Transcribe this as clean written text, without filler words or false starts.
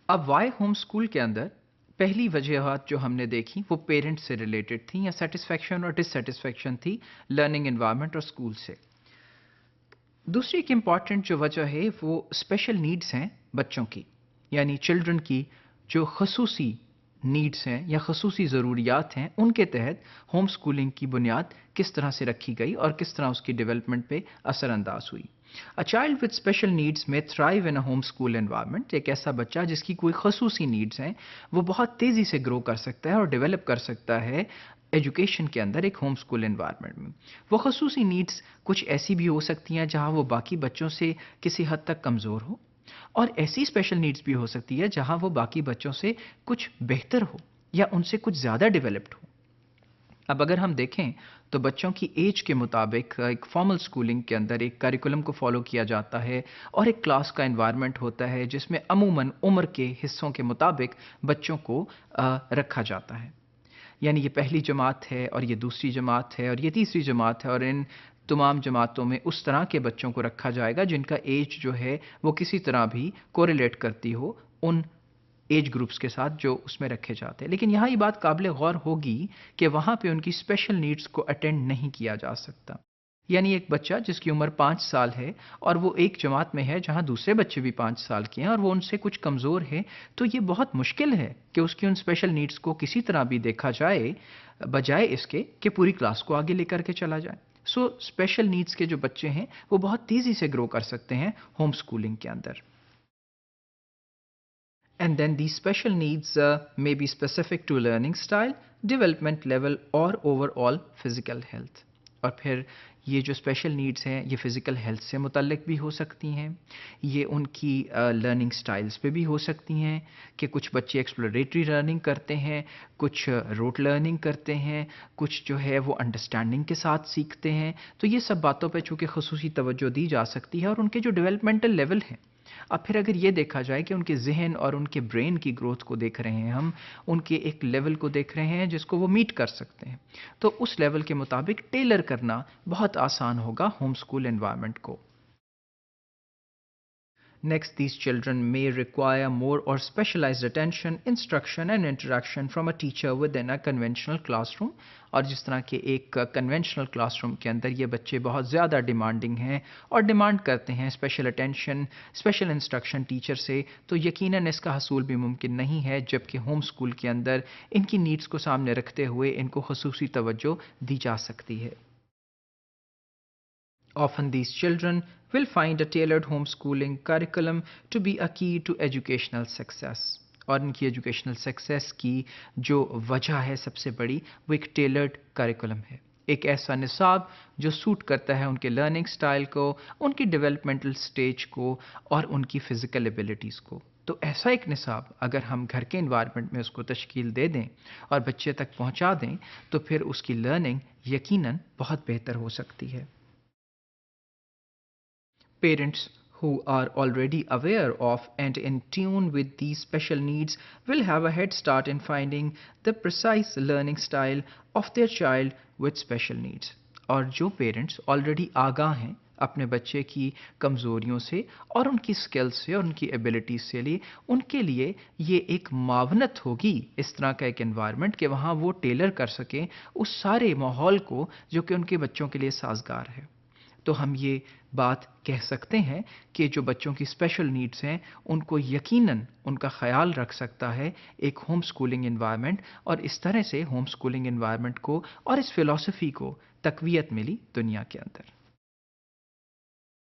अब Y home school के अंदर पहली वजूहत जो हमने देखी वो पेरेंट्स से रिलेटेड थी या सेटिस्फैक्शन और डिससेटिस्फैक्शन थी लर्निंग एनवायरनमेंट और स्कूल से। दूसरी एक इम्पॉर्टेंट जो वजह है वो स्पेशल नीड्स हैं बच्चों की, यानी चिल्ड्रन की जो खसूसी नीड्स हैं या खसूसी ज़रूरियात हैं, उनके तहत होम स्कूलिंग की बुनियाद किस तरह से रखी गई और किस तरह उसकी डेवलपमेंट पे असरअंदाज हुई। A child with special needs में thrive in a home school environment, एक ऐसा बच्चा जिसकी कोई खसूसी नीड्स हैं वो बहुत तेज़ी से ग्रो कर सकता है और डेवलप कर सकता है एजुकेशन के अंदर एक होम स्कूल एनवायरनमेंट में। वो खसूसी नीड्स कुछ ऐसी भी हो सकती हैं जहाँ वो बाकी बच्चों से किसी हद तक कमज़ोर हो, और ऐसी स्पेशल नीड्स भी हो सकती है जहाँ वो बाकी बच्चों से कुछ बेहतर हो या उनसे कुछ ज़्यादा डेवलप्ड हो। अब अगर हम देखें तो बच्चों की एज के मुताबिक एक फॉर्मल स्कूलिंग के अंदर एक करिकुलम को फॉलो किया जाता है और एक क्लास का एनवायरनमेंट होता है जिसमें अमूमन उम्र के हिस्सों के मुताबिक बच्चों को रखा जाता है। यानी ये पहली जमात है और ये दूसरी जमात है और ये तीसरी जमात है, और इन तमाम जमातों में उस तरह के बच्चों को रखा जाएगा जिनका एज जो है वो किसी तरह भी कोरिलेट करती हो उन एज ग्रुप्स के साथ जो उसमें रखे जाते हैं। लेकिन यहाँ ये बात काबिल गौर होगी कि वहाँ पे उनकी स्पेशल नीड्स को अटेंड नहीं किया जा सकता। यानी एक बच्चा जिसकी उम्र 5 साल है और वो एक जमात में है जहाँ दूसरे बच्चे भी 5 साल के हैं और वो उनसे कुछ कमज़ोर है, तो ये बहुत मुश्किल है कि उसकी उन स्पेशल नीड्स को किसी तरह भी देखा जाए, बजाय इसके कि पूरी क्लास को आगे लेकर के चला जाए। सो स्पेशल नीड्स के जो बच्चे हैं वो बहुत तेज़ी से ग्रो कर सकते हैं होम स्कूलिंग के अंदर। And then these special needs may be specific to learning style, development level और overall physical health. और फिर ये जो स्पेशल नीड्स हैं ये फिज़िकल हेल्थ से मुतल्लिक भी हो सकती हैं, ये उनकी लर्निंग स्टाइल्स पे भी हो सकती हैं कि कुछ बच्चे एक्सप्लोरेटरी लर्निंग करते हैं, कुछ रोट लर्निंग करते हैं, कुछ जो है वो अंडरस्टैंडिंग के साथ सीखते हैं। तो ये सब बातों पे चूँकि खसूसी तवज्जो दी जा सकती है और उनके जो डेवलपमेंटल लेवल हैं। अब फिर अगर ये देखा जाए कि उनके ज़हन और उनके ब्रेन की ग्रोथ को देख रहे हैं हम, उनके एक लेवल को देख रहे हैं जिसको वो मीट कर सकते हैं, तो उस लेवल के मुताबिक टेलर करना बहुत आसान होगा होम स्कूल एनवायरनमेंट को। Next, these children may require more or specialized attention, instruction and interaction from a teacher within a conventional classroom. और जिस तरह के एक कन्वेंशनल क्लासरूम के अंदर ये बच्चे बहुत ज़्यादा डिमांडिंग हैं और डिमांड करते हैं special attention, special instruction teacher से, तो यकीनन इसका हसूल भी मुमकिन नहीं है, जबकि होम स्कूल के अंदर इनकी नीड्स को सामने रखते हुए इनको खसूसी तवज्जो दी जा सकती है। Often these children will find a tailored homeschooling curriculum to be a key to educational success. और इनकी एजुकेशनल सक्सेस की जो वजह है सबसे बड़ी वो एक टेलर्ड करिकुलम है, एक ऐसा निसाब जो सूट करता है उनके लर्निंग स्टाइल को, उनकी डेवलपमेंटल स्टेज को और उनकी फ़िज़िकल एबिलिटीज़ को। तो ऐसा एक निसाब अगर हम घर के इन्वायरमेंट में उसको तश्कील दे दें और बच्चे तक पहुंचा दें तो फिर उसकी लर्निंग यकीनन बहुत बेहतर हो सकती है। Parents who are already aware of and in tune with these special needs will have a head start in finding the precise learning style of their child with special needs. और जो parents already आगाह हैं अपने बच्चे की कमज़ोरियों से और उनकी स्किल्स से और उनकी एबिलिटीज़ से लिए, उनके लिए ये एक मावनत होगी इस तरह का एक एनवायरनमेंट कि वहाँ वो टेलर कर सकें उस सारे माहौल को जो कि उनके बच्चों के लिए साजगार है। तो हम ये बात कह सकते हैं कि जो बच्चों की स्पेशल नीड्स हैं उनको यकीनन उनका ख्याल रख सकता है एक होम स्कूलिंग एनवायरनमेंट, और इस तरह से होम स्कूलिंग एनवायरनमेंट को और इस फ़िलॉसफ़ी को तक़वियत मिली दुनिया के अंदर।